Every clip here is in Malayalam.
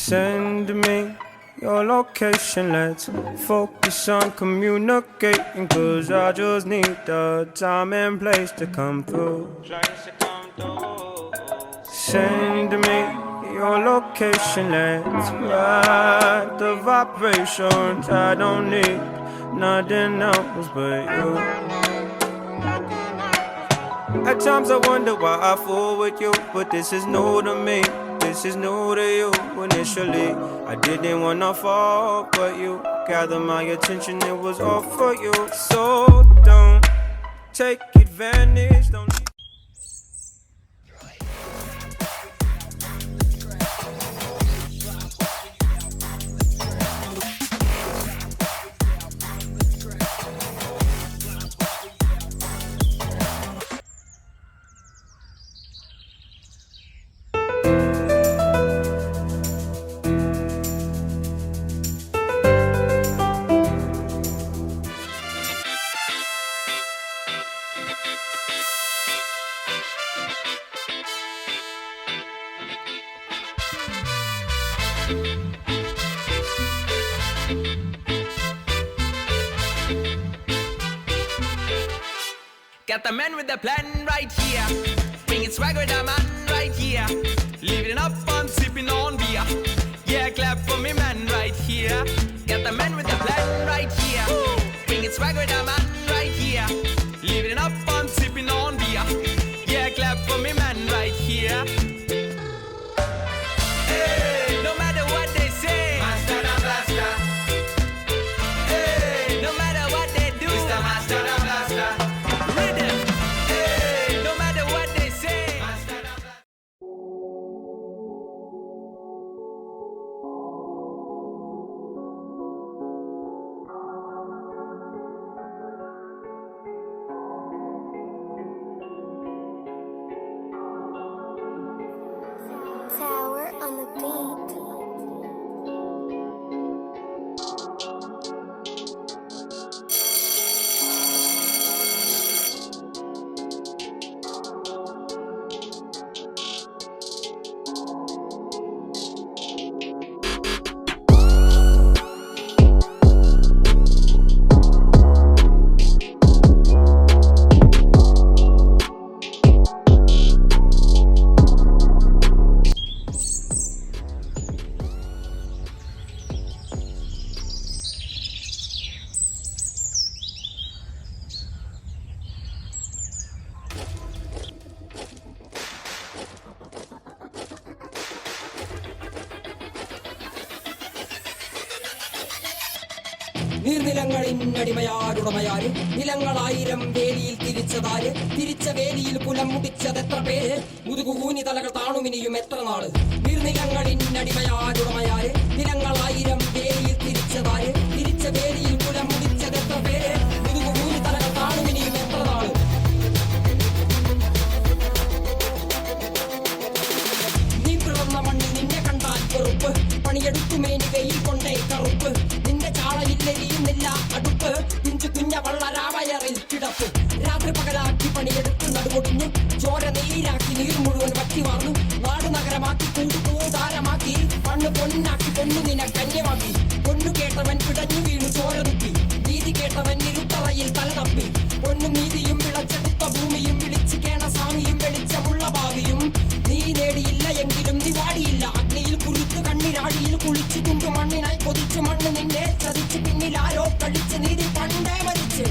Send me your location, let's focus on communicating, cause I just need the time and place to come through. Send me your location, let's ride the vibrations. I don't need nothing else but you. At times I wonder why I fool with you, but this is new to me. This is new to you. Initially, I didn't wanna fall, but you gathered my attention, it was all for you. So don't take advantage, don't. Got the man with the plan right here. Bringing swag with the man right here. Living up on sipping on beer. Yeah, clap for me man right here. Got the man with the plan right here. Bringing swag with the man right here. Living up on sipping on beer. Yeah, clap for me man right here. Hey, no matter what they say, Master the Blaster. Hey, no matter what they do, Mr. Master the Blaster. Tower on the beat. നീർനിലങ്ങളിന്നടിമയാരുടമയാര് നിലങ്ങളായിരം വേലിയിൽ തിരിച്ചതാര് തിരിച്ച വേലിയിൽ കുലം മുടിച്ചതെത്ര പേര് മുതുകൂനി തലകൾ താണുമിനിയും എത്ര നാള് നീർനിലങ്ങളിന്നടിമയാരുടമയാര് നിലങ്ങളായിരം വേലിയിൽ തിരിച്ചതാര് തിരിച്ച വേലിയിൽ കുലം മുടിച്ചതെത്ര പേര് മുതുകൂനി തലകൾ താണുമിനിയും എത്ര നാള് നീ പിറന്ന മണ്ണിൽ നിന്നെ കണ്ടാൽ വെറുപ്പ് പണിയെടുത്തുമേനി വെയിൽ കൊണ്ടേ കറുപ്പ് നിന്റെ ചാളയില്ലെരിയുന്നില്ല അടുപ്പ് പിഞ്ചു കുഞ്ഞ വള്ളരാവയറിൽ കിടപ്പ് രാത്രി പകലാക്കി പണിയെടുത്ത് നടുകൊടിഞ്ഞു ചോര നീരാക്കി നീർ മുഴുവൻ വറ്റി വാർന്നു നാട് നഗരമാക്കി കൂടാരമാക്കി പണ്ണ് പൊന്നാക്കി പൊന്നു നിന കന്യമാക്കി പൊന്നു കേട്ടവൻ പിടഞ്ഞു വീണു ചോര തുപ്പി നീതി കേട്ടവൻ ഇരുട്ടറയിൽ തല തപ്പി പൊന്നും നീതിയും വിളച്ചെടുത്ത ഭൂമിയും വിളിച്ചു കേണ സ്വാമിയും വെളിച്ചമുള്ള ഭാവിയും നീ നേടിയില്ല എങ്കിലും നീ വാടിയില്ല അഗ്നിയിൽ കുളിച്ചു കണ്ണിരാടിയിൽ കുളിച്ചു തുണ്ടു മണ്ണിനായി കൊതിച്ചു മണ്ണ് നിന്നെ ചതിച്ചു പിന്നിൽ ആരോ കളിച്ച് നീതി പണ്ടേ മരിച്ച്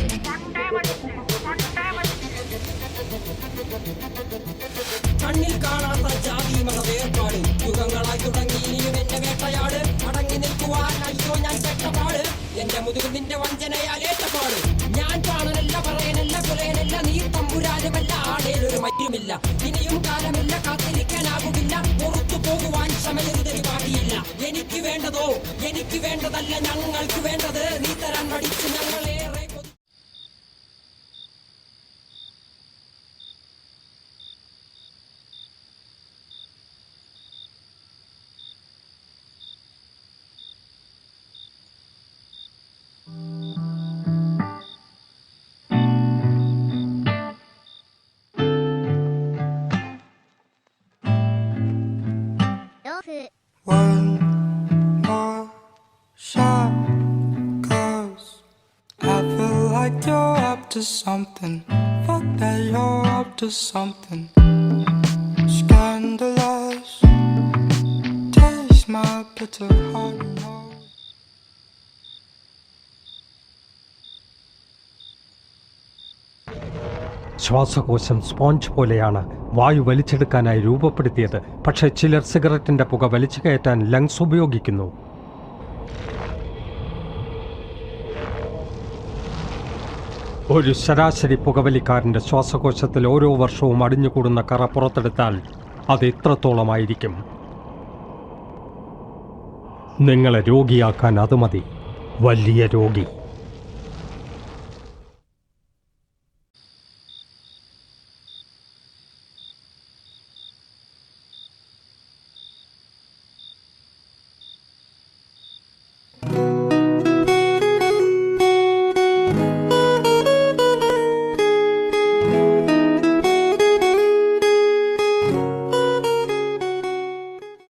കണ്ണിൽ കാണാത്ത ജാതി മത വേർപാട് യുഗങ്ങളായി തുടങ്ങി ഇനിയും എന്നെ വേട്ടയാട് അടങ്ങി നിൽക്കുവാൻ അയ്യോ ഞാൻ പെട്ടപാട് എന്റെ മുതുകിൽ നിന്റെ വഞ്ചനയാലേറ്റപാട് ഞാൻ കാണനല്ല പറയനല്ല കുലയനല്ല നീ തമ്പുരാനുമല്ല ആടേലൊരു മറ്റുമില്ല ഇനിയും കാലമില്ല കാത്തിരിക്കാനാകുമില്ല പുറത്തു പോകുവാൻ ക്ഷമയൊരുതരി പാടിയില്ല എനിക്ക് വേണ്ടതോ എനിക്ക് വേണ്ടതല്ല ഞങ്ങൾക്ക് വേണ്ടത് നീ തരാൻ മടിച്ച് ഞങ്ങളേറെ One to something. Fuck that, you're up to something. Scandalous. Taste my bitter heart. ശ്വാസകോശം സ്പോഞ്ച് പോലെയാണ് വായു വലിച്ചെടുക്കാനായി രൂപപ്പെടുത്തിയത്. പക്ഷേ ചിലർ സിഗരറ്റിന്റെ പുക വലിച്ചു കയറ്റാൻ ലങ്സ് ഉപയോഗിക്കുന്നു. ഒരു ശരാശരി പുകവലിക്കാരൻ്റെ ശ്വാസകോശത്തിൽ ഓരോ വർഷവും അടിഞ്ഞുകൂടുന്ന കറ പുറത്തെടുത്താൽ അത് എത്രത്തോളമായിരിക്കും? നിങ്ങളെ രോഗിയാക്കാൻ അത് മതി. വലിയ രോഗി.